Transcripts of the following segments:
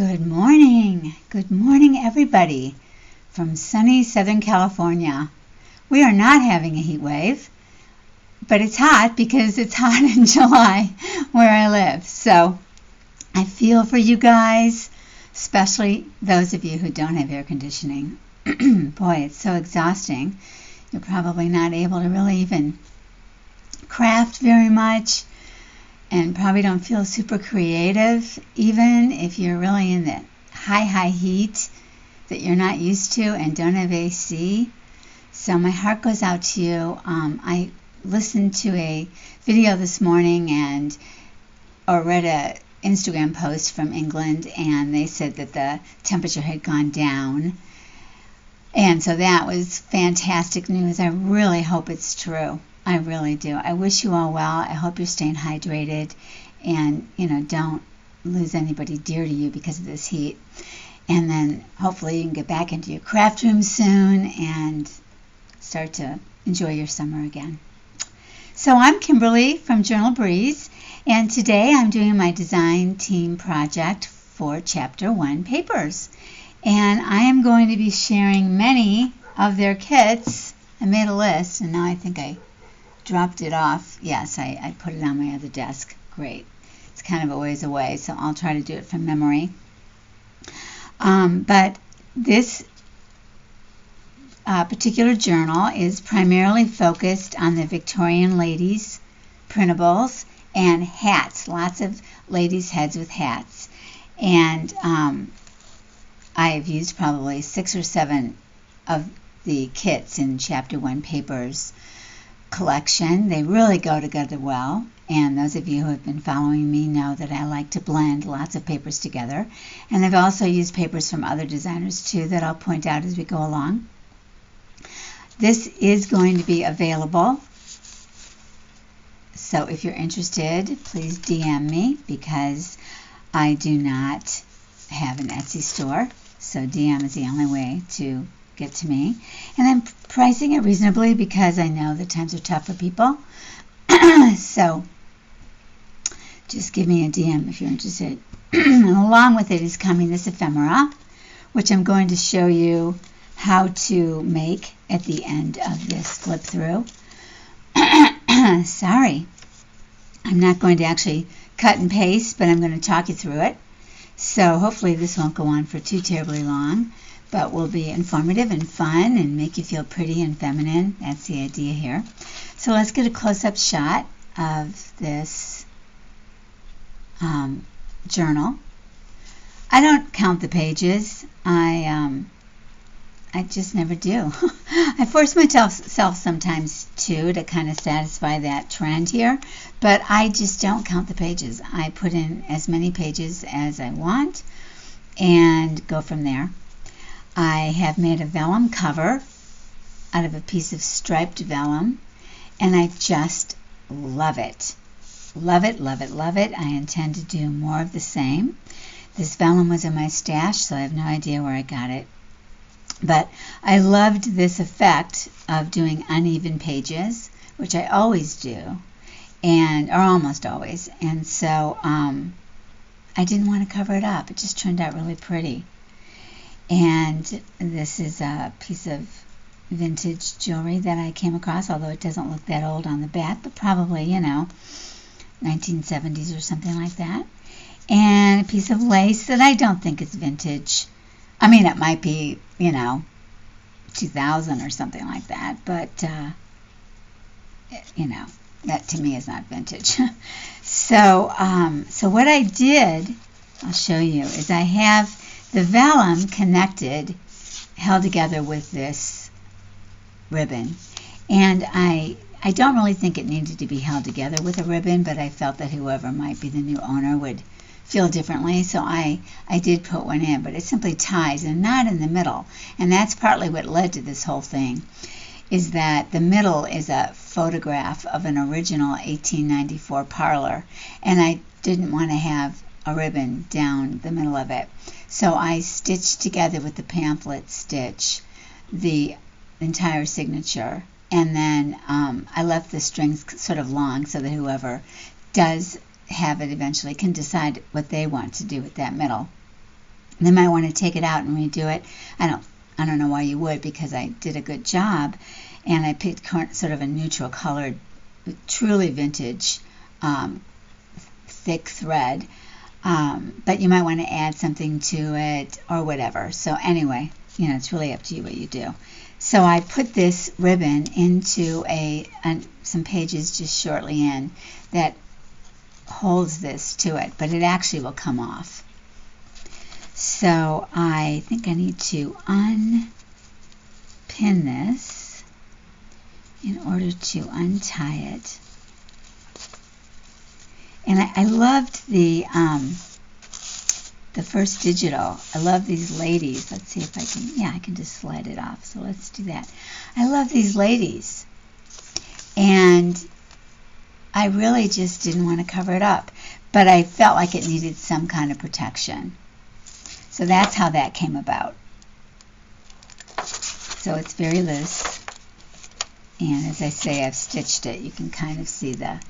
Good morning. Good morning, everybody from sunny Southern California. We are not having a heat wave, but it's hot because it's hot in July where I live. So I feel for you guys, especially those of you who don't have air conditioning. Boy, it's so exhausting. You're probably not able to really even craft very much, and probably don't feel super creative, even if you're really in the high heat that you're not used to and don't have AC. So my heart goes out to you. I listened to a video this morning or read an Instagram post from England, and they said that the temperature had gone down. And so that was fantastic news. I really hope it's true. I really do. I wish you all well. I hope you're staying hydrated and, don't lose anybody dear to you because of this heat. And then hopefully you can get back into your craft room soon and start to enjoy your summer again. So I'm Kimberly from Journal Breeze, and today I'm doing my design team project for Chapter 1 papers. And I am going to be sharing many of their kits. I made a list, and now I think I dropped it off. Yes, I put it on my other desk. Great. It's kind of a ways away, so I'll try to do it from memory. But this particular journal is primarily focused on the Victorian ladies printables and hats, lots of ladies' heads with hats. And I've used probably 6 or 7 of the kits in Chapter 1 papers collection. They really go together well, and those of you who have been following me know that I like to blend lots of papers together. And I've also used papers from other designers too that I'll point out as we go along. This is going to be available, so if you're interested, please DM me, because I do not have an Etsy store, so DM is the only way to get to me. And I'm pricing it reasonably because I know that times are tough for people. So just give me a DM if you're interested. And along with it is coming this ephemera, which I'm going to show you how to make at the end of this flip through. Sorry, I'm not going to actually cut and paste, but I'm going to talk you through it. So hopefully this won't go on for too terribly long, but will be informative and fun and make you feel pretty and feminine. That's the idea here. So let's get a close-up shot of this journal. I don't count the pages. I just never do. I force myself sometimes too to kind of satisfy that trend here, but I just don't count the pages. I put in as many pages as I want and go from there. I have made a vellum cover out of a piece of striped vellum, and I just love it. Love it, love it, love it. I intend to do more of the same. This vellum was in my stash, so I have no idea where I got it. But I loved this effect of doing uneven pages, which I always do, or almost always. And so I didn't want to cover it up. It just turned out really pretty. And this is a piece of vintage jewelry that I came across, although it doesn't look that old on the back, but probably, 1970s or something like that. And a piece of lace that I don't think is vintage. I mean, it might be, 2000 or something like that, but, that to me is not vintage. So what I did, I'll show you, is I have the vellum held together with this ribbon. And I don't really think it needed to be held together with a ribbon, but I felt that whoever might be the new owner would feel differently, so I did put one in, but it simply ties and not in the middle. And that's partly what led to this whole thing, is that the middle is a photograph of an original 1894 parlor, and I didn't want to have a ribbon down the middle of it. So I stitched together with the pamphlet stitch the entire signature, and then I left the strings sort of long so that whoever does have it eventually can decide what they want to do with that middle. They might want to take it out and redo it. I don't know why you would, because I did a good job, and I picked sort of a neutral colored, truly vintage, thick thread. But you might want to add something to it or whatever. So anyway, it's really up to you what you do. So I put this ribbon into some pages just shortly in that holds this to it, but it actually will come off. So I think I need to unpin this in order to untie it. And I loved the first digital. I love these ladies. Let's see if I can, I can just slide it off. So let's do that. I love these ladies. And I really just didn't want to cover it up. But I felt like it needed some kind of protection. So that's how that came about. So it's very loose. And as I say, I've stitched it. You can kind of see the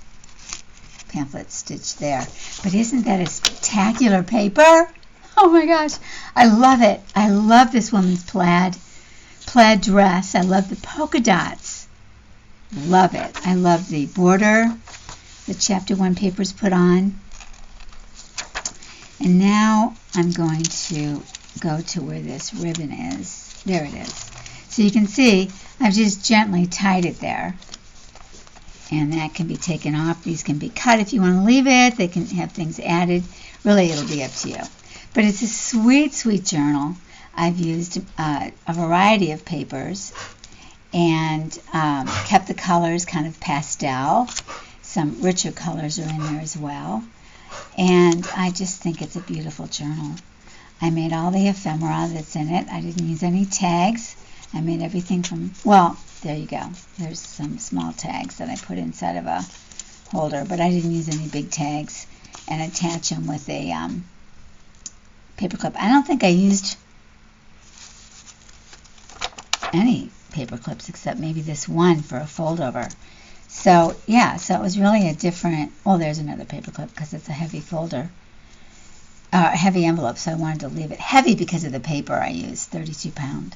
pamphlet stitched there. But isn't that a spectacular paper? Oh my gosh, I love it. I love this woman's plaid dress. I love the polka dots. Love it. I love the border the chapter 1 papers put on. And now I'm going to go to where this ribbon is. There it is. So you can see I've just gently tied it there. And that can be taken off. These can be cut if you want to leave it. They can have things added. Really, it'll be up to you. But it's a sweet, sweet journal. I've used a variety of papers and kept the colors kind of pastel. Some richer colors are in there as well. And I just think it's a beautiful journal. I made all the ephemera that's in it. I didn't use any tags. I made everything from, well, there you go. There's some small tags that I put inside of a holder, but I didn't use any big tags, and attach them with a paper clip. I don't think I used any paper clips except maybe this one for a fold over. So yeah, so it was really a different, oh, there's another paper clip because it's a heavy folder, heavy envelope, so I wanted to leave it heavy because of the paper I used, 32 pound.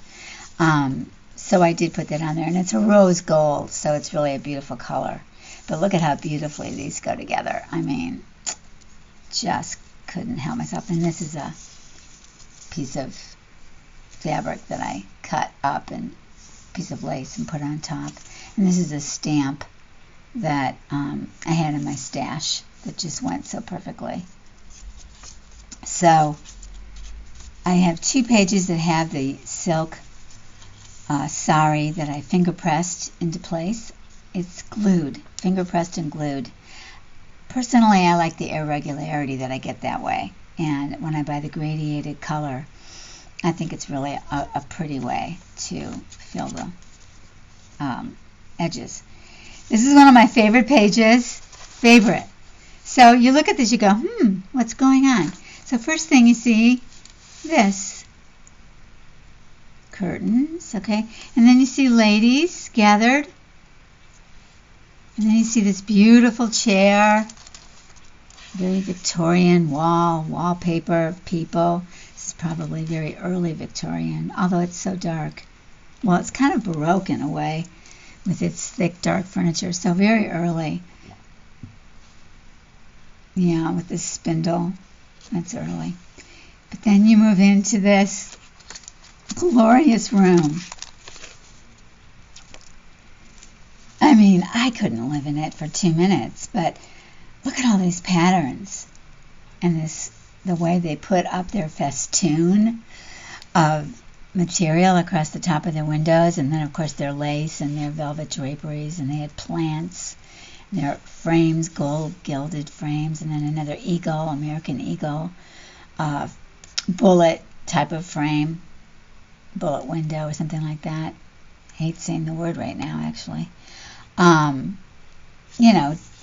So I did put that on there, and it's a rose gold, so it's really a beautiful color. But look at how beautifully these go together. I mean, just couldn't help myself. And this is a piece of fabric that I cut up, and a piece of lace and put on top. And this is a stamp that I had in my stash that just went so perfectly. So I have 2 pages that have the silk sari that I finger pressed into place. It's glued, finger pressed and glued. Personally, I like the irregularity that I get that way, and when I buy the gradiated color, I think it's really a pretty way to fill the edges. This is one of my favorite pages. Favorite. So you look at this, you go, what's going on? So first thing you see, this. Curtains, okay? And then you see ladies gathered. And then you see this beautiful chair. Very Victorian wallpaper of people. This is probably very early Victorian, although it's so dark. Well, it's kind of Baroque in a way, with its thick, dark furniture. So very early. Yeah, with this spindle. That's early. But then you move into this glorious room. I mean, I couldn't live in it for 2 minutes, but look at all these patterns and the way they put up their festoon of material across the top of their windows, and then of course their lace and their velvet draperies, and they had plants, and their frames, gold gilded frames, and then another eagle, American eagle, bullet type of frame, bullet window or something like that. I hate saying the word right now, actually.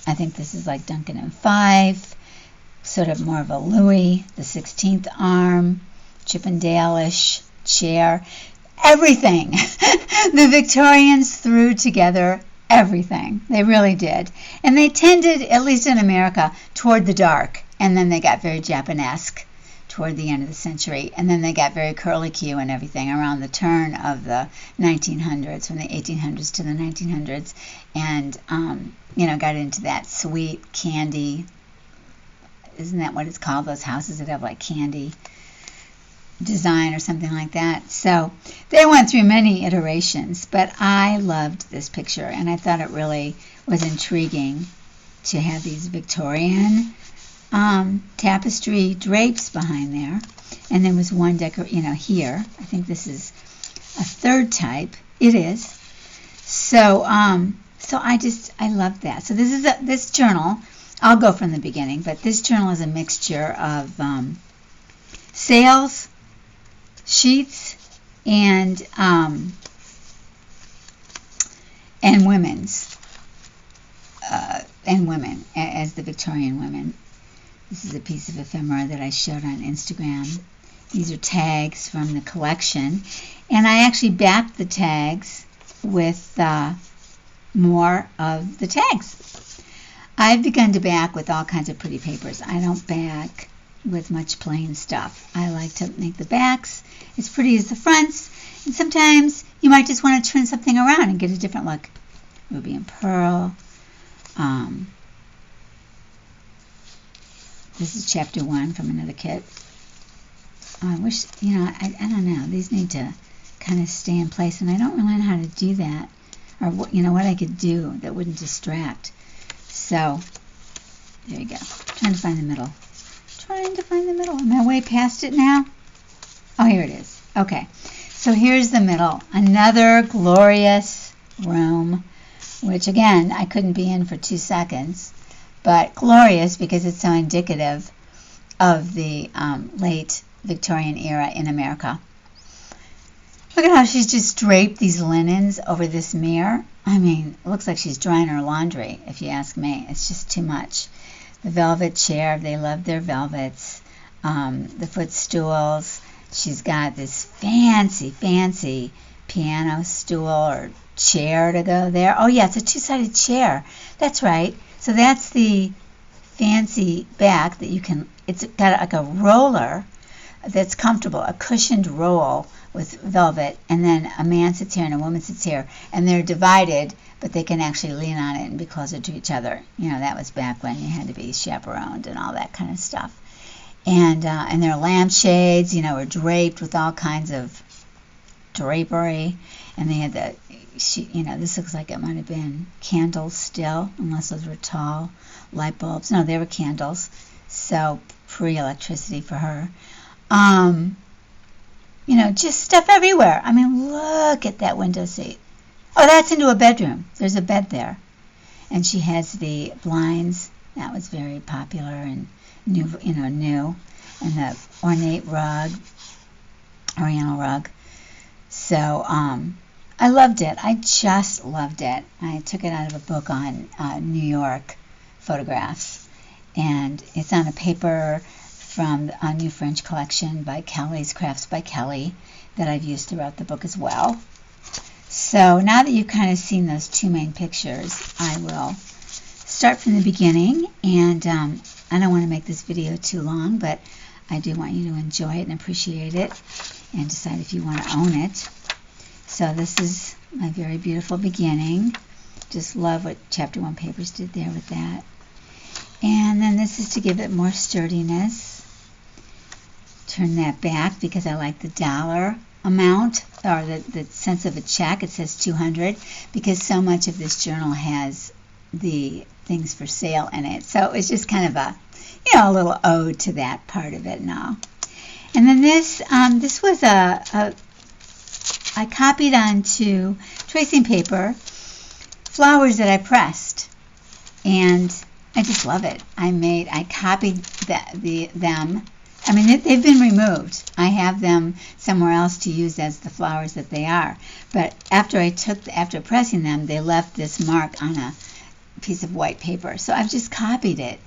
I think this is like Duncan and Fife, sort of more of a Louis, the 16th arm, Chippendale-ish chair, everything. The Victorians threw together everything. They really did. And they tended, at least in America, toward the dark. And then they got very Japanesque toward the end of the century. And then they got very curlicue and everything around the turn of the 1900s, from the 1800s to the 1900s, and, you know, got into that sweet candy, isn't that what it's called, those houses that have like candy design or something like that. So they went through many iterations, but I loved this picture, and I thought it really was intriguing to have these Victorian tapestry drapes behind there. And there was one here. I think this is a third type. It is. So so I loved that. So this journal, I'll go from the beginning, but this journal is a mixture of sales, sheets, and women's and women as the Victorian women. This is a piece of ephemera that I showed on Instagram. These are tags from the collection, and I actually backed the tags with more of the tags. I've begun to back with all kinds of pretty papers. I don't back with much plain stuff. I like to make the backs as pretty as the fronts, and sometimes you might just want to turn something around and get a different look. Ruby and Pearl. This is chapter 1 from another kit. I wish, you know, I don't know. These need to kind of stay in place, and I don't really know how to do that, or what, you know, what I could do that wouldn't distract. So there you go. Trying to find the middle. Am I way past it now? Oh, here it is. Okay. So here's the middle. Another glorious room, which again, I couldn't be in for 2 seconds, but glorious because it's so indicative of the late Victorian era in America. Look at how she's just draped these linens over this mirror. I mean, it looks like she's drying her laundry, if you ask me. It's just too much. The velvet chair, they love their velvets. The footstools. She's got this fancy piano stool or chair to go there. Oh yeah, it's a 2-sided chair. That's right. So that's the fancy back that you can, it's got like a roller that's comfortable, a cushioned roll with velvet, and then a man sits here and a woman sits here, and they're divided, but they can actually lean on it and be closer to each other. You know, that was back when you had to be chaperoned and all that kind of stuff. And their lampshades, you know, were draped with all kinds of drapery, and they had the, you know, this looks like it might have been candles still, unless those were tall light bulbs. No, they were candles, so pre-electricity for her. You know, just stuff everywhere. I mean, look at that window seat. Oh, that's into a bedroom. There's a bed there. And she has the blinds. That was very popular and new, you know, new. And the ornate rug, oriental rug. So, I loved it. I just loved it. I took it out of a book on New York photographs. And it's on a paper from a New French collection by Kelly's Crafts by Kelly that I've used throughout the book as well. So now that you've kind of seen those 2 main pictures, I will start from the beginning. And I don't want to make this video too long, but I do want you to enjoy it and appreciate it and decide if you want to own it. So this is my very beautiful beginning. Just love what chapter 1 papers did there with that. And then this is to give it more sturdiness. Turn that back because I like the dollar amount, or the sense of a check. It says 200 because so much of this journal has the things for sale in it. So it's just kind of a, you know, a little ode to that part of it and all. And then this was I copied onto tracing paper flowers that I pressed, and I just love it. I copied them. I mean, they've been removed. I have them somewhere else to use as the flowers that they are. But after pressing them, they left this mark on a piece of white paper. So I've just copied it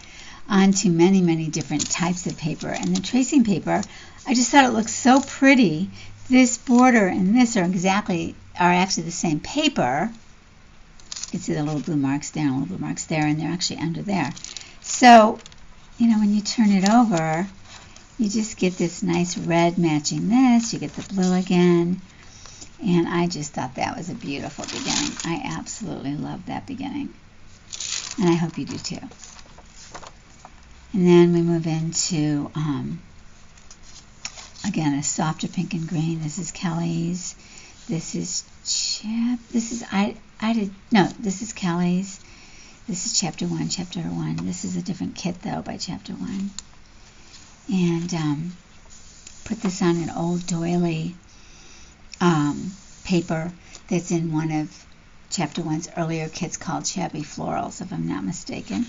onto many, many different types of paper. And the tracing paper, I just thought it looked so pretty. This border and this are actually the same paper. You can see the little blue marks there and little blue marks there, and they're actually under there. So, you know, when you turn it over, you just get this nice red matching this. You get the blue again. And I just thought that was a beautiful beginning. I absolutely love that beginning. And I hope you do too. And then we move into, again, a softer pink and green. This is Kelly's. This is this is Kelly's. This is chapter 1, chapter 1. This is a different kit, though, by chapter 1. And put this on an old doily paper that's in one of chapter 1's earlier kits called Shabby Florals, if I'm not mistaken.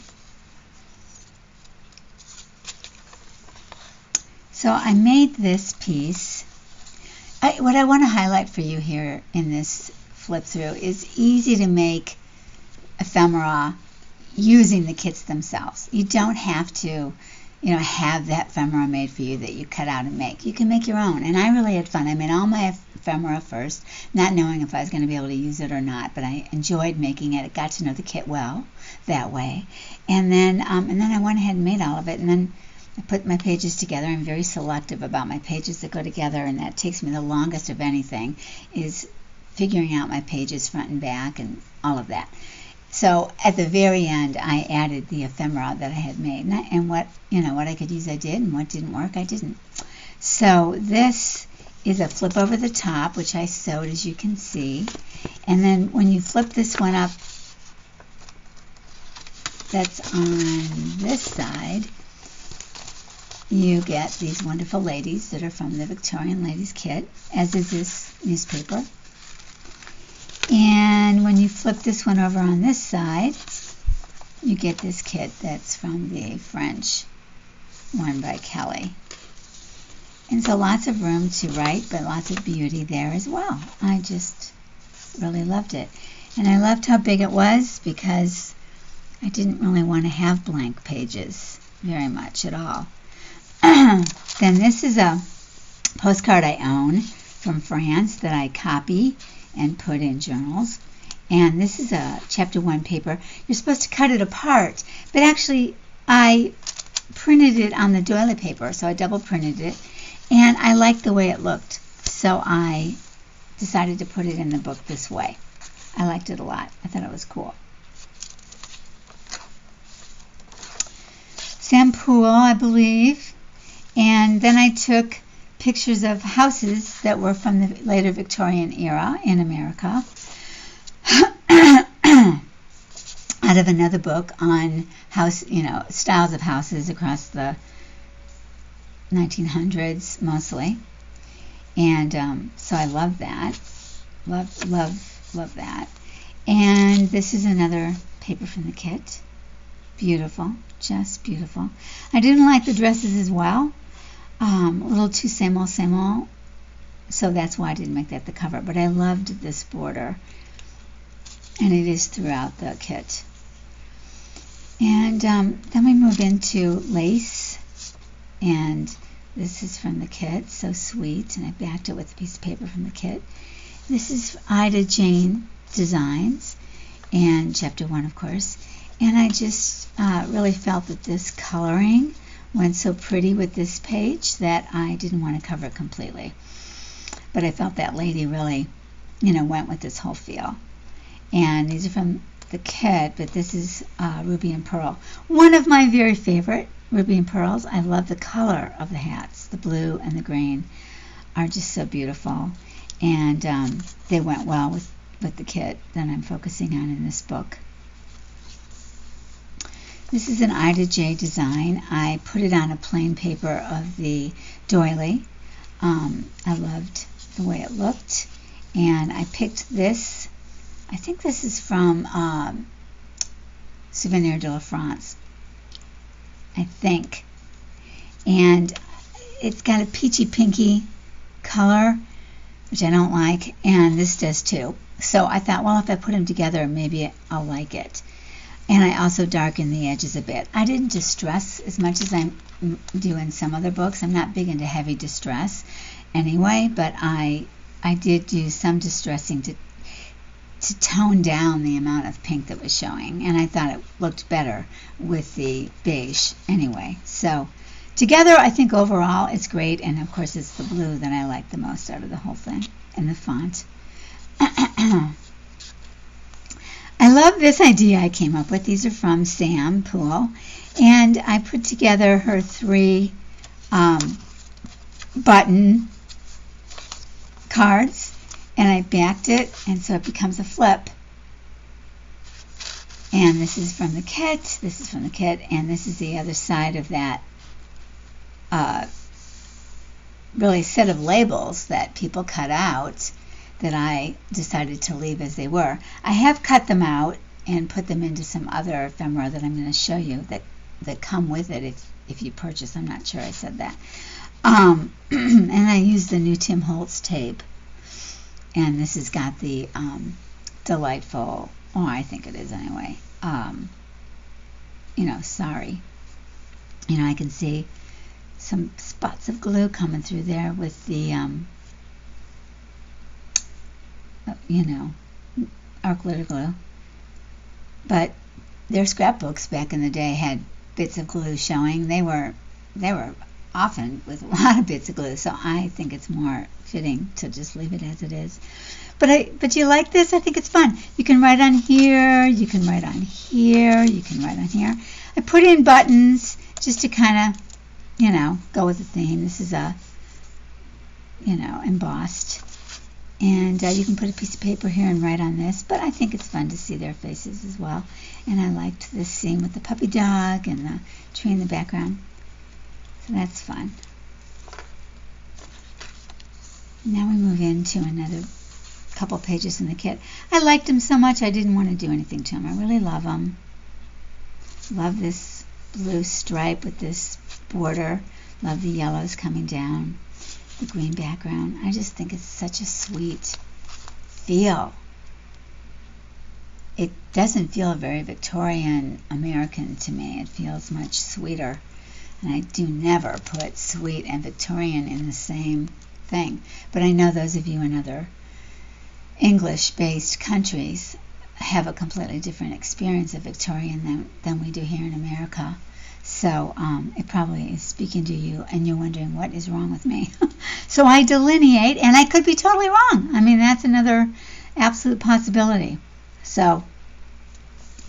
So I made this piece. What I want to highlight for you here in this flip through is easy to make ephemera using the kits themselves. You don't have to, have that ephemera made for you that you cut out and make. You can make your own. And I really had fun. I made all my ephemera first, not knowing if I was going to be able to use it or not, but I enjoyed making it. I got to know the kit well that way. And then I went ahead and made all of it, and then I put my pages together. I'm very selective about my pages that go together, and that takes me the longest of anything, is figuring out my pages front and back and all of that. So at the very end, I added the ephemera that I had made, and what I could use I did, and what didn't work I didn't. So this is a flip over the top, which I sewed, as you can see. And then when you flip this one up, that's on this side, you get these wonderful ladies that are from the Victorian Ladies kit, as is this newspaper. And when you flip this one over on this side, you get this kit that's from the French one by Kelly. And so lots of room to write, but lots of beauty there as well. I just really loved it. And I loved how big it was, because I didn't really want to have blank pages very much at all. Then this is a postcard I own from France that I copy and put in journals. And this is a chapter 1 paper. You're supposed to cut it apart, but actually I printed it on the doily paper, so I double printed it, and I liked the way it looked, so I decided to put it in the book this way. I liked it a lot. I thought it was cool. Sam Poole, I believe. And then I took pictures of houses that were from the later Victorian era in America out of another book on styles of houses across the 1900s mostly. And so I love that. Love that. And this is another paper from the kit. Beautiful, just beautiful. I didn't like the dresses as well. A little too same old, so that's why I didn't make that the cover. But I loved this border, and it is throughout the kit. And then we move into lace, and this is from the kit, so sweet, and I backed it with a piece of paper from the kit. This is IdaJane Designs, and chapter 1, of course. And I just really felt that this coloring went so pretty with this page that I didn't want to cover it completely. But I felt that lady really, went with this whole feel. And these are from the kit, but this is Ruby and Pearl. One of my very favorite Ruby and Pearls. I love the color of the hats. The blue and the green are just so beautiful. And they went well with the kit that I'm focusing on in this book. This is an IdaJane design. I put it on a plain paper of the doily. I loved the way it looked. And I picked this. I think this is from Souvenier de la France, I think. And it's got a peachy pinky color, which I don't like, and this does too. So I thought, well, if I put them together, maybe I'll like it. And I also darkened the edges a bit. I didn't distress as much as I do in some other books. I'm not big into heavy distress anyway, but I did do some distressing to tone down the amount of pink that was showing. And I thought it looked better with the beige anyway. So together, I think overall it's great, and of course it's the blue that I like the most out of the whole thing, and the font. I love this idea I came up with. These are from Sam Poole, and I put together her 3 button cards, and I backed it, and so it becomes a flip. And this is from the kit, this is from the kit, and this is the other side of that really set of labels that people cut out that I decided to leave as they were. I have cut them out and put them into some other ephemera that I'm going to show you that come with it if you purchase. I'm not sure I said that. And I used the new Tim Holtz tape. And this has got the delightful, I think it is anyway, sorry. I can see some spots of glue coming through there with the, art glitter glue. But their scrapbooks back in the day had bits of glue showing. They were often with a lot of bits of glue, so I think it's more fitting to just leave it as it is. But you like this? I think it's fun. You can write on here, you can write on here, you can write on here. I put in buttons just to kind of, go with the theme. This is a, embossed. And you can put a piece of paper here and write on this, but I think it's fun to see their faces as well. And I liked this scene with the puppy dog and the tree in the background. So that's fun. Now we move into another couple pages in the kit. I liked them so much I didn't want to do anything to them. I really love them. Love this blue stripe with this border. Love the yellows coming down. The green background. I just think it's such a sweet feel. It doesn't feel very Victorian American to me. It feels much sweeter. And I do never put sweet and Victorian in the same thing. But I know those of you in other English-based countries have a completely different experience of Victorian than we do here in America. So it probably is speaking to you, and you're wondering what is wrong with me. So I delineate, and I could be totally wrong. I mean, that's another absolute possibility. So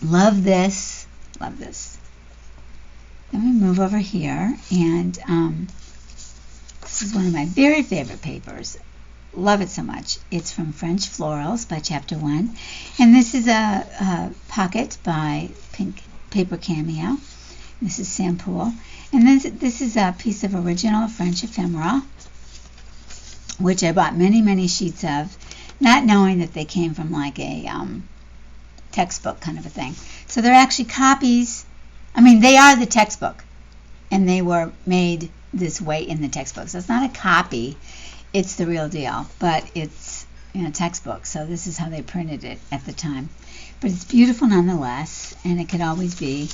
love this, love this. Then we move over here, and this is one of my very favorite papers. Love it so much. It's from French Florals by Chapter 1, and this is a pocket by Paper Cameo. This is Sam Poole, and this is a piece of original French ephemera, which I bought many, many sheets of, not knowing that they came from like a textbook kind of a thing. So they're actually copies. I mean, they are the textbook, and they were made this way in the textbook. So it's not a copy, it's the real deal, but it's in a textbook. So this is how they printed it at the time. But it's beautiful nonetheless, and it could always be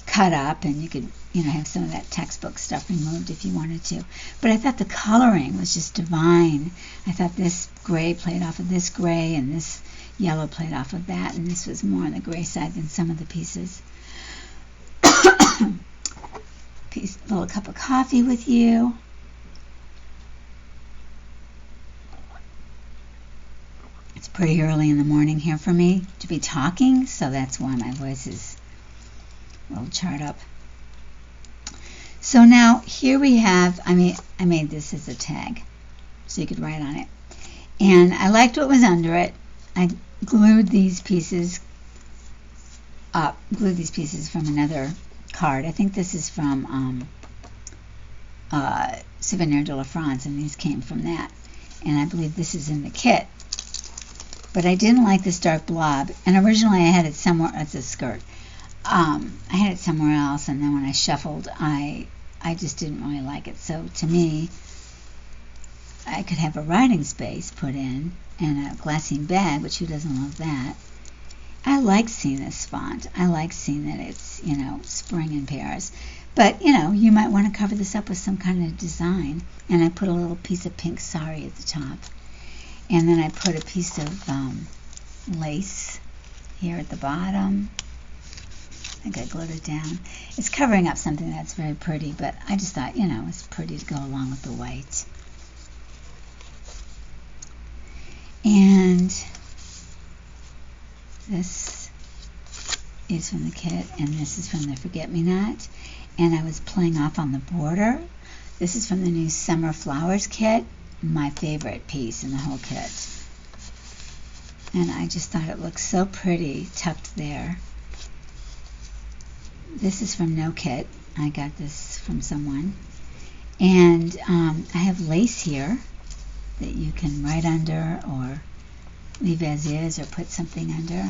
cut up, and you could have some of that textbook stuff removed if you wanted to. But I thought the coloring was just divine. I thought this gray played off of this gray, and this yellow played off of that, and this was more on the gray side than some of the pieces. Little cup of coffee with you. It's pretty early in the morning here for me to be talking, so that's why my voice is a little charred up. So now here we have, I made this as a tag so you could write on it, and I liked what was under it. I glued these pieces from another card. I think this is from Souvenier de la France, and these came from that, and I believe this is in the kit. But I didn't like this dark blob, and originally I had it somewhere. It's a skirt. I had it somewhere else, and then when I shuffled, I just didn't really like it. So to me, I could have a writing space put in and a glassine bag, which who doesn't love that? I like seeing this font. I like seeing that it's, spring in Paris. But, you might want to cover this up with some kind of design. And I put a little piece of pink sari at the top. And then I put a piece of lace here at the bottom. I think I glued it down. It's covering up something that's very pretty, but I just thought, you know, it's pretty to go along with the white. And this is from the kit, and this is from the Forget-Me-Not. And I was playing off on the border. This is from the new Summer Flowers kit, my favorite piece in the whole kit. And I just thought it looked so pretty tucked there. This is from No Kit. I got this from someone. And I have lace here that you can write under or leave as is or put something under.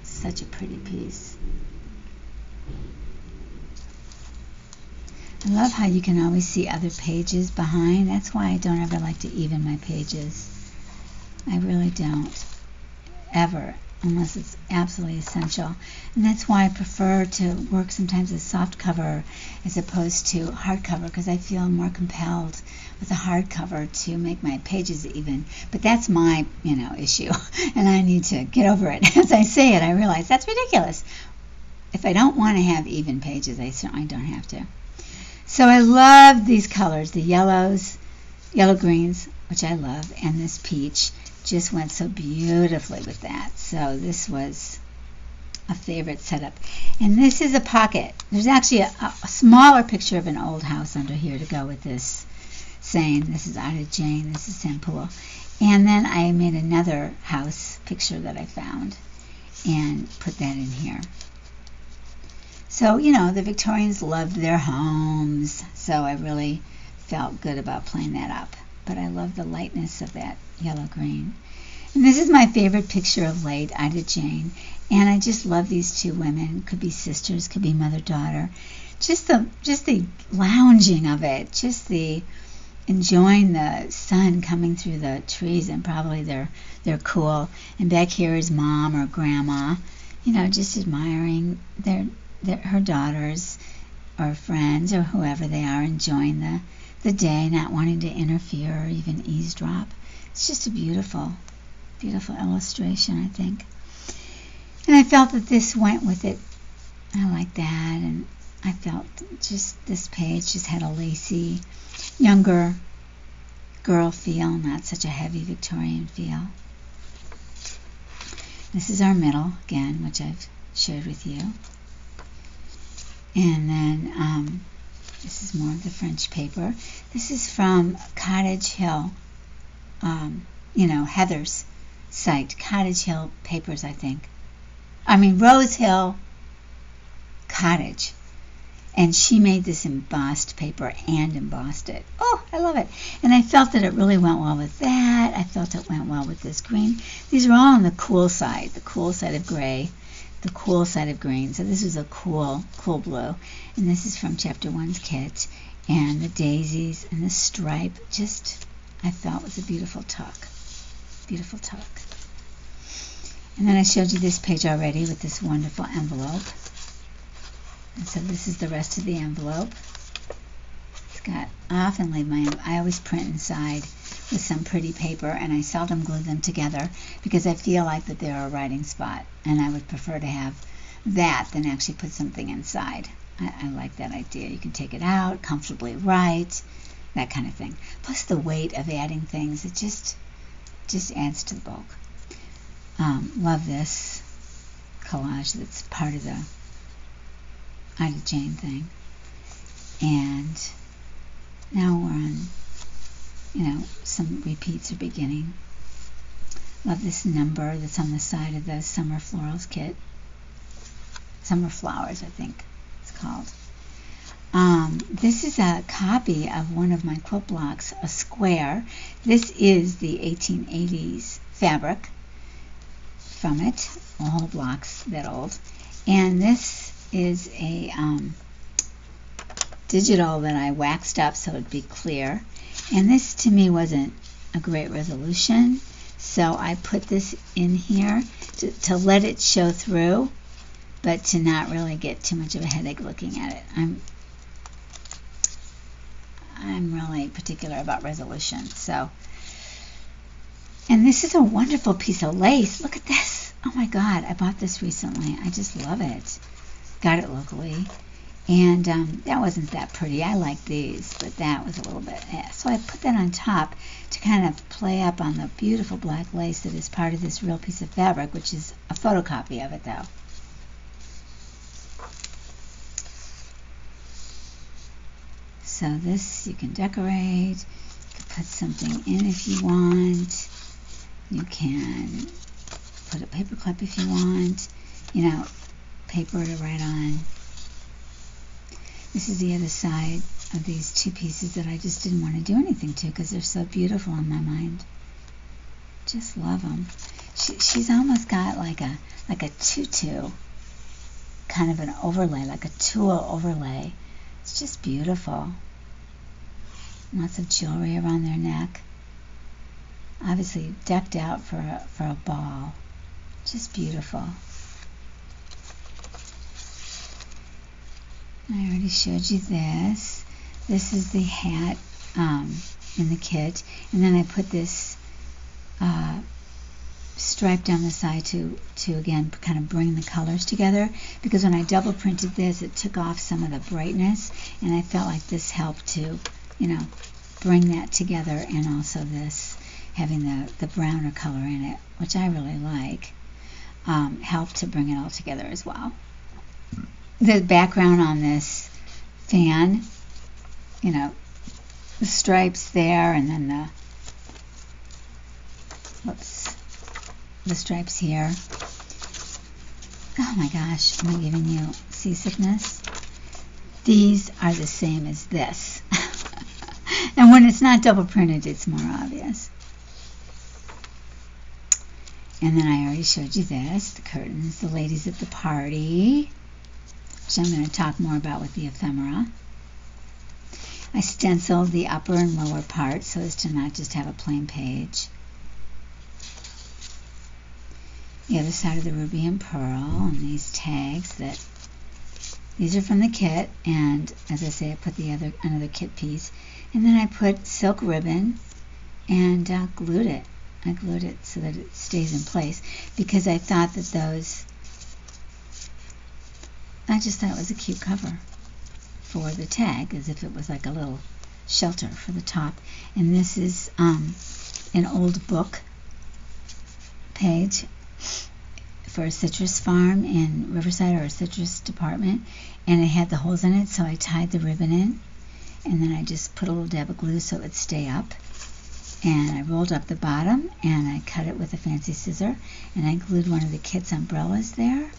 Such a pretty piece. I love how you can always see other pages behind. That's why I don't ever like to even my pages. I really don't. Ever. Unless it's absolutely essential. And that's why I prefer to work sometimes as soft cover as opposed to hardcover, because I feel more compelled with a hardcover to make my pages even. But that's my, issue. And I need to get over it. As I say it, I realize that's ridiculous. If I don't want to have even pages, I certainly don't have to. So I love these colors, the yellows, yellow greens, which I love, and this peach just went so beautifully with that. So this was a favorite setup. And this is a pocket. There's actually a smaller picture of an old house under here to go with this, saying this is IdaJane, this is Poole. And then I made another house picture that I found and put that in here. So, the Victorians loved their homes, so I really felt good about playing that up. But I love the lightness of that yellow-green. And this is my favorite picture of late, IdaJane. And I just love these two women. Could be sisters, could be mother-daughter. Just the lounging of it, just the enjoying the sun coming through the trees, and probably they're cool. And back here is mom or grandma, just admiring her daughters or friends or whoever they are, enjoying the day, not wanting to interfere or even eavesdrop. It's just a beautiful, beautiful illustration, I think. And I felt that this went with it. I like that, and I felt just this page just had a lacy, younger girl feel, not such a heavy Victorian feel. This is our middle, again, which I've shared with you. And then this is more of the French paper. This is from Cottage Hill, Heather's site. Cottage Hill Papers, I think. Rose Hill Cottage. And she made this embossed paper and embossed it. Oh, I love it. And I felt that it really went well with that. I felt it went well with this green. These are all on the cool side of gray, the cool side of green. So this is a cool blue. And this is from Chapter 1's kit. And the daisies and the stripe just, I felt, was a beautiful tuck. Beautiful tuck. And then I showed you this page already with this wonderful envelope. And so this is the rest of the envelope. It's got, I always print inside with some pretty paper, and I seldom glue them together because I feel like that they're a writing spot, and I would prefer to have that than actually put something inside. I like that idea. You can take it out, comfortably write, that kind of thing. Plus the weight of adding things, it just adds to the bulk. Love this collage that's part of the IdaJane thing. And now we're on, some repeats are beginning. Love this number that's on the side of the Summer Florals kit. Summer Flowers, I think it's called. This is a copy of one of my quilt blocks, a square. This is the 1880s fabric from it. The whole block's that old. And this is a digital that I waxed up so it'd be clear. And this to me wasn't a great resolution, so I put this in here to let it show through, but to not really get too much of a headache looking at it. I'm really particular about resolution. So, and this is a wonderful piece of lace. Look at this. oh my God, I bought this recently. I just love it. Got it locally. And that wasn't that pretty. I like these, but that was a little bit, so I put that on top to kind of play up on the beautiful black lace that is part of this real piece of fabric, which is a photocopy of it though. So this you can decorate, you can put something in if you want, you can put a paper clip if you want, you know, paper to write on. This is the other side of these two pieces that I just didn't want to do anything to because they're so beautiful in my mind. Just love them. She's almost got like a tutu, kind of an overlay, like a tulle overlay. It's just beautiful. Lots of jewelry around their neck. Obviously decked out for a ball. Just beautiful. I already showed you this. This is the hat in the kit. And then I put this stripe down the side to again kind of bring the colors together, because when I double printed this it took off some of the brightness, and I felt like this helped to, you know, bring that together, and also this having the browner color in it, which I really like, helped to bring it all together as well. The background on this fan, you know, the stripes there, and then the stripes here. Oh my gosh, am I giving you seasickness? These are the same as this. And when it's not double printed, it's more obvious. And then I already showed you this, the curtains, the ladies at the party, which I'm going to talk more about with the ephemera. I stenciled the upper and lower part so as to not just have a plain page. The other side of the ruby and pearl, and these tags these are from the kit, and as I say, I put another kit piece, and then I put silk ribbon and glued it. I glued it so that it stays in place, because I thought that I just thought it was a cute cover for the tag, as if it was like a little shelter for the top. And this is an old book page for a citrus farm in Riverside, or a citrus department, and it had the holes in it, so I tied the ribbon in, and then I just put a little dab of glue so it would stay up, and I rolled up the bottom and I cut it with a fancy scissor, and I glued one of the kit's umbrellas there,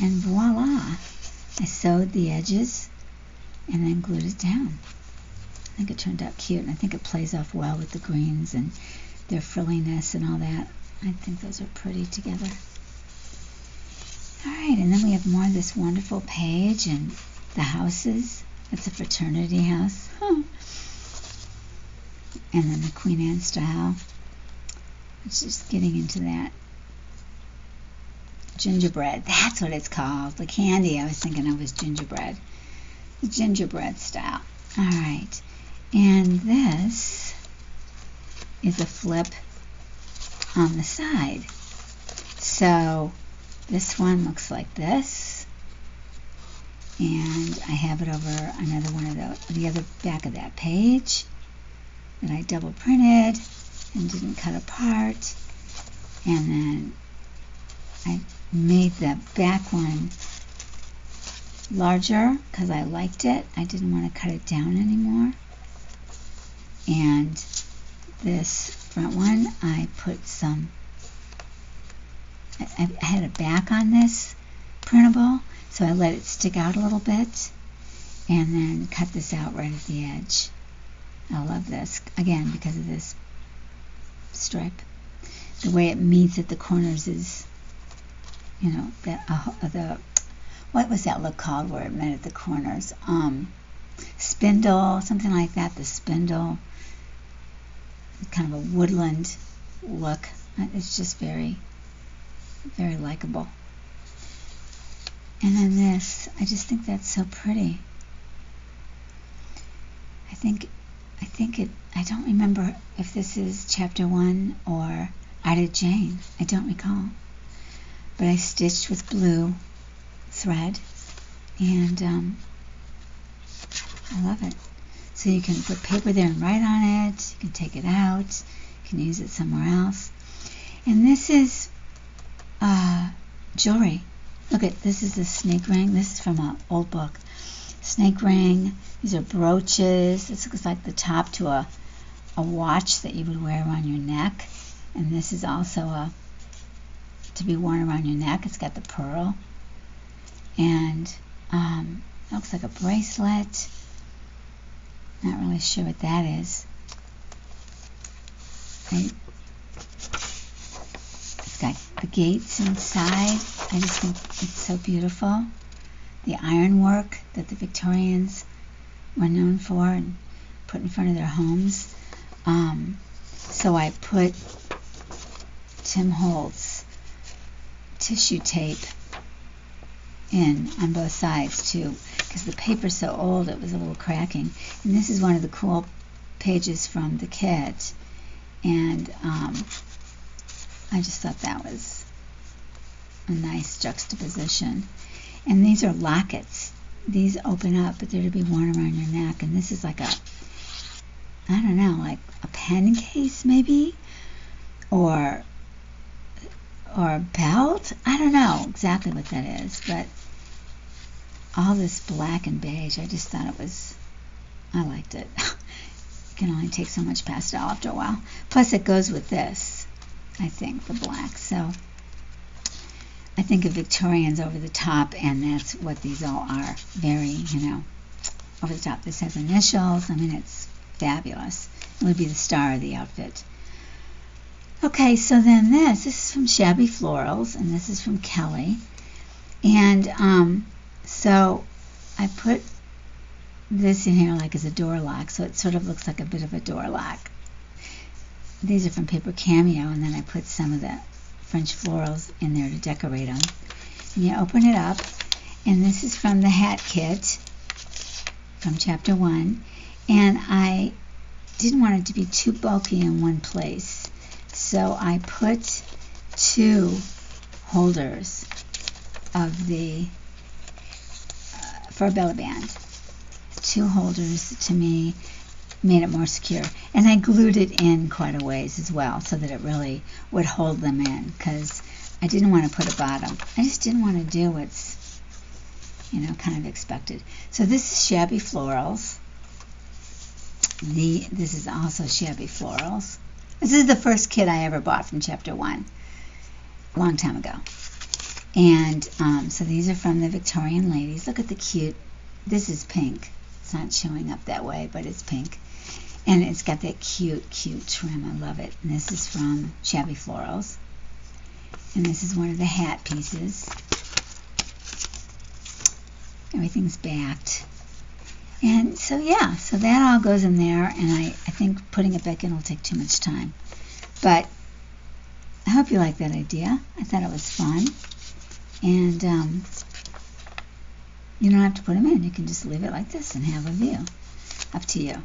and voila, I sewed the edges and then glued it down. I think it turned out cute, and I think it plays off well with the greens and their frilliness and all that. I think those are pretty together. Alright, and then we have more of this wonderful page and the houses. It's a fraternity house. And then the Queen Anne style. It's just getting into that gingerbread. That's what it's called. The candy I was thinking of was gingerbread. The gingerbread style. Alright, and this is a flip on the side. So this one looks like this, and I have it over another one of the other back of that page that I double printed and didn't cut apart, and then I made the back one larger because I liked it. I didn't want to cut it down anymore. And this front one, I put some, I had a back on this printable, so I let it stick out a little bit, and then cut this out right at the edge. I love this, again, because of this stripe. The way it meets at the corners is, you know, that what was that look called where it met at the corners? Spindle, something like that. The spindle, kind of a woodland look. It's just very, very likable. And then this, I just think that's so pretty. I don't remember if this is chapter 1 or IdaJane. I don't recall. but I stitched with blue thread, and I love it. So you can put paper there and write on it. You can take it out. You can use it somewhere else. And this is jewelry. Look at this is a snake ring. This is from an old book. Snake ring. These are brooches. This looks like the top to a watch that you would wear around your neck. And this is also to be worn around your neck. It's got the pearl. And it looks like a bracelet. Not really sure what that is. Right? It's got the gates inside. I just think it's so beautiful. The ironwork that the Victorians were known for and put in front of their homes. So I put Tim Holtz tissue tape in on both sides too, because the paper's so old it was a little cracking. And this is one of the cool pages from the kit, and I just thought that was a nice juxtaposition. And these are lockets. These open up, but they're to be worn around your neck. And this is like a, I don't know, like a pen case maybe, or a belt. I don't know exactly what that is, but all this black and beige, I just thought I liked it. You can only take so much pastel after a while. Plus it goes with this, I think, the black. So I think of Victorians over the top, and that's what these all are. Very, over the top. This has initials. I mean, it's fabulous. It would be the star of the outfit. Okay, so then this is from Shabby Florals, and this is from Kelly. And so I put this in here like as a door lock, so it sort of looks like a bit of a door lock. These are from Paper Cameo, and then I put some of the French florals in there to decorate them. And you open it up, and this is from the hat kit from chapter 1, and I didn't want it to be too bulky in one place, so I put 2 holders of the for a belly band. 2 holders to me made it more secure, and I glued it in quite a ways as well so that it really would hold them in, because I didn't want to put a bottom. I just didn't want to do what's kind of expected. So this is Shabby Florals. This is also Shabby Florals. This is the first kit I ever bought from chapter 1 a long time ago. And so these are from the Victorian Ladies. Look at the cute, this is pink. It's not showing up that way, but it's pink. And it's got that cute, cute trim. I love it. And this is from Shabby Florals. And this is one of the hat pieces. Everything's backed. And so, yeah, so that all goes in there. And I think putting it back in will take too much time. But I hope you like that idea. I thought it was fun. And you don't have to put them in. You can just leave it like this and have a view. Up to you.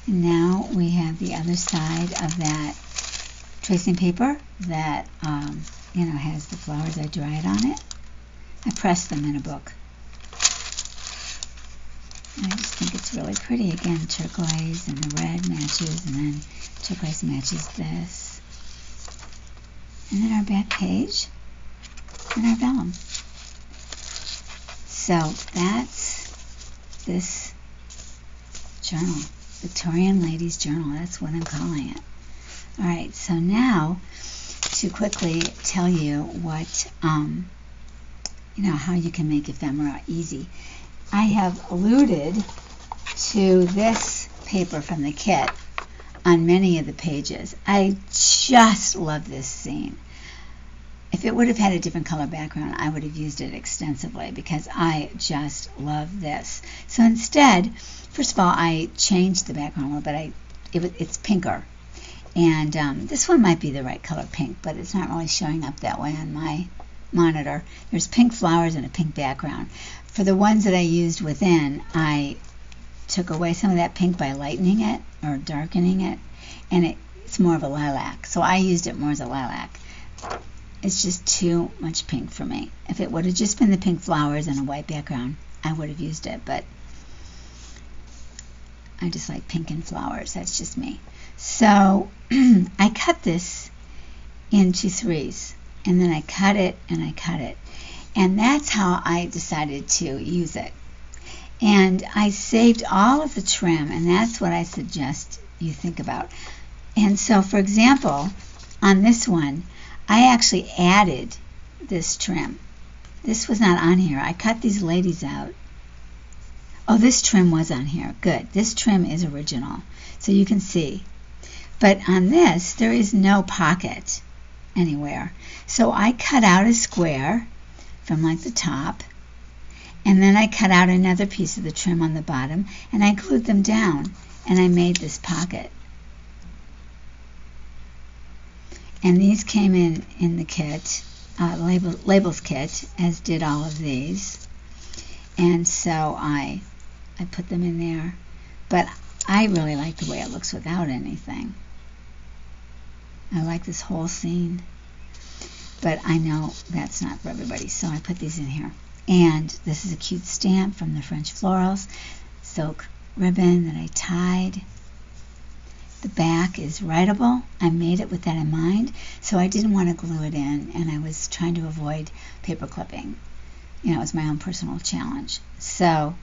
And now we have the other side of that tracing paper that has the flowers I dried on it. I pressed them in a book. And I just think it's really pretty. Again, turquoise and the red matches, and then turquoise matches this. And then our back page and our vellum. So that's this journal. Victorian Ladies Journal. That's what I'm calling it. All right, so now to quickly tell you what, how you can make ephemera easy. I have alluded to this paper from the kit on many of the pages. I just love this scene. If it would have had a different color background, I would have used it extensively because I just love this. So instead, first of all, I changed the background a little bit. It's pinker. And this one might be the right color pink, but it's not really showing up that way on my monitor. There's pink flowers and a pink background. For the ones that I used within, I took away some of that pink by lightening it or darkening it, and it it's more of a lilac. So I used it more as a lilac. It's just too much pink for me. If it would have just been the pink flowers and a white background, I would have used it, but I just like pink and flowers. That's just me. So I cut this into 3s, and then I cut it and I cut it. And that's how I decided to use it. And I saved all of the trim, and that's what I suggest you think about. And so, for example, on this one, I actually added this trim. This was not on here. I cut these ladies out. Oh, this trim was on here. Good. This trim is original, so you can see. But on this, there is no pocket anywhere. So I cut out a square from like the top, and then I cut out another piece of the trim on the bottom, and I glued them down, and I made this pocket. And these came in the kit, labels kit, as did all of these. And so I put them in there. But I really like the way it looks without anything. I like this whole scene. But I know that's not for everybody, so I put these in here. And this is a cute stamp from the French Florals, silk ribbon that I tied. The back is writable. I made it with that in mind, so I didn't want to glue it in, and I was trying to avoid paper clipping. You know, it was my own personal challenge. So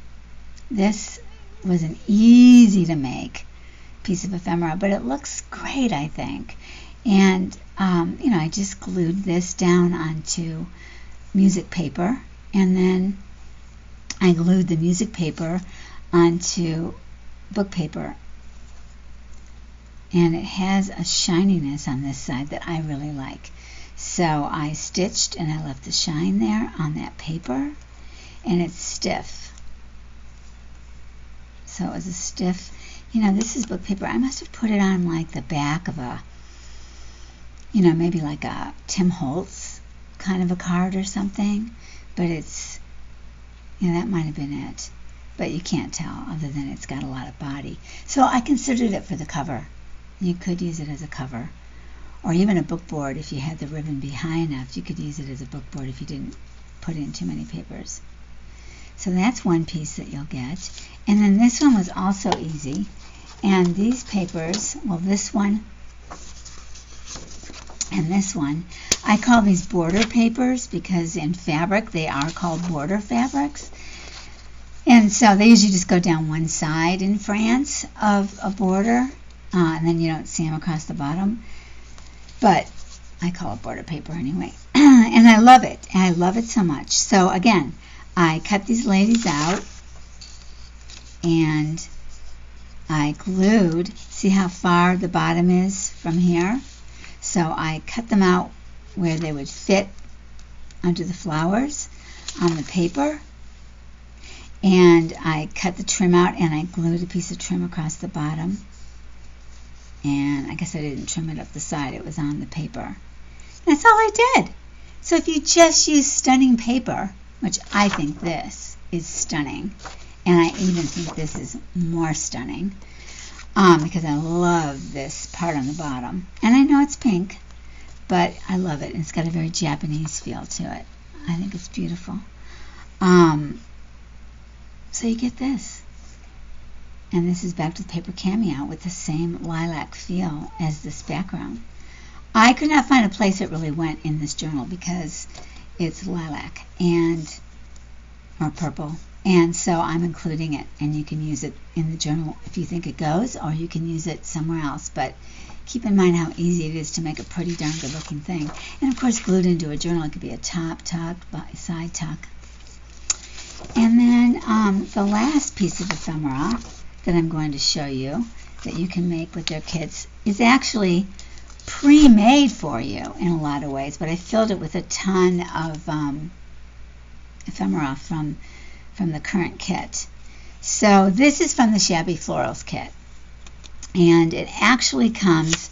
this was an easy to make piece of ephemera, but it looks great, I think. And you know, I just glued this down onto music paper, and then I glued the music paper onto book paper. And it has a shininess on this side that I really like. So I stitched and I left the shine there on that paper, and it's stiff. So it was a stiff, you know, this is book paper. I must have put it on like the back of a, you know, maybe like a Tim Holtz kind of a card or something. But it's, you know, that might have been it. But you can't tell other than it's got a lot of body. So I considered it for the cover. You could use it as a cover, or even a book board. If you had the ribbon be high enough, you could use it as a book board if you didn't put in too many papers. So that's one piece that you'll get. And then this one was also easy. And these papers, well, this one and this one, I call these border papers because in fabric they are called border fabrics. And so they usually just go down one side in France of a border. And then you don't see them across the bottom. But I call it border paper anyway. And I love it. And I love it so much. So again, I cut these ladies out. And I glued. See how far the bottom is from here? So I cut them out where they would fit under the flowers on the paper. And I cut the trim out and I glued a piece of trim across the bottom. And I guess I didn't trim it up the side. It was on the paper. That's all I did. So if you just use stunning paper, which I think this is stunning, and I even think this is more stunning, because I love this part on the bottom. And I know it's pink, but I love it. And it's got a very Japanese feel to it. I think it's beautiful. So you get this. And this is back to the Paper Cameo with the same lilac feel as this background. I could not find a place it really went in this journal because it's lilac or purple. And so I'm including it, and you can use it in the journal if you think it goes, or you can use it somewhere else. But keep in mind how easy it is to make a pretty darn good looking thing. And of course, glued into a journal, it could be a top tuck, side tuck. And then the last piece of ephemera that I'm going to show you that you can make with your kits is actually pre-made for you in a lot of ways, but I filled it with a ton of ephemera from the current kit. So this is from the Shabby Florals kit, and it actually comes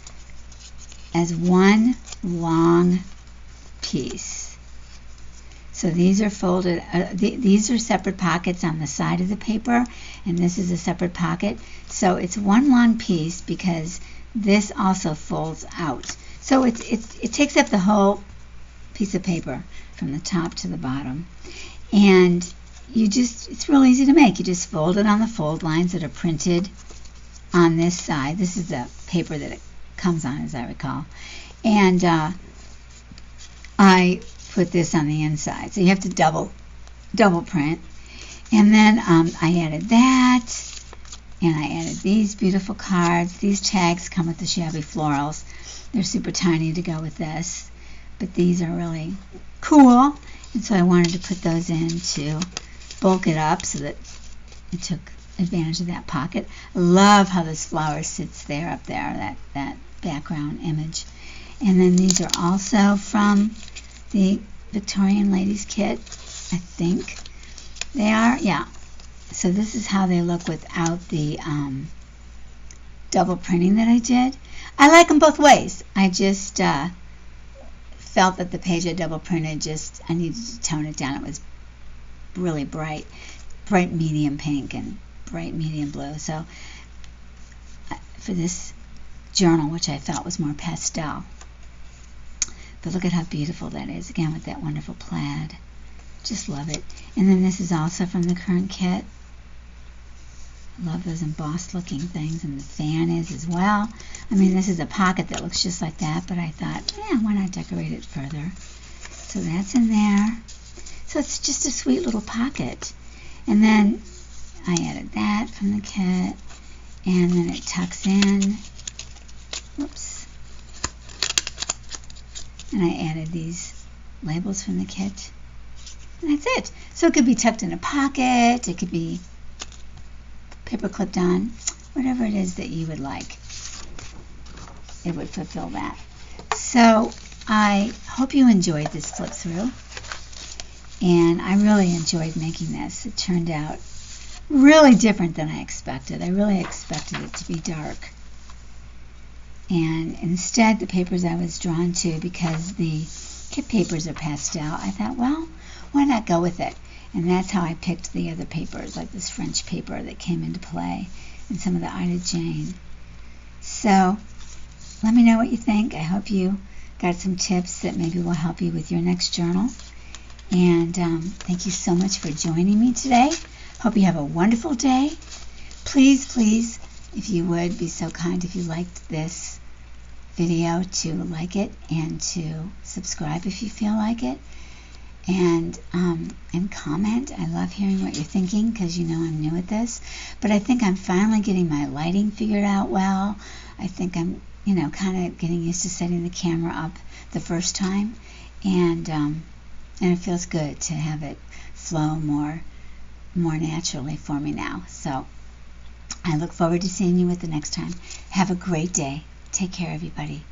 as one long piece. So these are folded, these are separate pockets on the side of the paper, and this is a separate pocket. So it's one long piece because this also folds out. So it takes up the whole piece of paper from the top to the bottom. And it's real easy to make. You just fold it on the fold lines that are printed on this side. This is the paper that it comes on, as I recall. And I put this on the inside. So you have to double print. And then I added that, and I added these beautiful cards. These tags come with the shabby florals. They're super tiny to go with this, but these are really cool. And so I wanted to put those in to bulk it up so that it took advantage of that pocket. I love how this flower sits there up there, that background image. And then these are also from the Victorian Ladies kit, I think they are. Yeah. So this is how they look without the double printing that I did. I like them both ways. I just felt that the page I double printed, I needed to tone it down. It was really bright medium pink and bright medium blue. So for this journal, which I felt was more pastel. But look at how beautiful that is, again with that wonderful plaid. Just love it. And then this is also from the current kit. Love those embossed looking things, and the fan is as well. I mean, this is a pocket that looks just like that, but I thought, why not decorate it further? So that's in there. So it's just a sweet little pocket. And then I added that from the kit, and then it tucks in. Whoops. And I added these labels from the kit. And that's it. So it could be tucked in a pocket, it could be paper clipped on, whatever it is that you would like. It would fulfill that. So I hope you enjoyed this flip through. And I really enjoyed making this. It turned out really different than I expected. I really expected it to be dark. And instead, the papers I was drawn to, because the kit papers are pastel, I thought, well, why not go with it? And that's how I picked the other papers, like this French paper that came into play, and some of the IdaJane. So let me know what you think. I hope you got some tips that maybe will help you with your next journal. And thank you so much for joining me today. Hope you have a wonderful day. Please, please, if you would be so kind, if you liked this video, to like it and to subscribe if you feel like it. And comment. I love hearing what you're thinking, because you know I'm new at this. But I think I'm finally getting my lighting figured out well. I think I'm, kind of getting used to setting the camera up the first time. And it feels good to have it flow more naturally for me now. So I look forward to seeing you at the next time. Have a great day. Take care, everybody.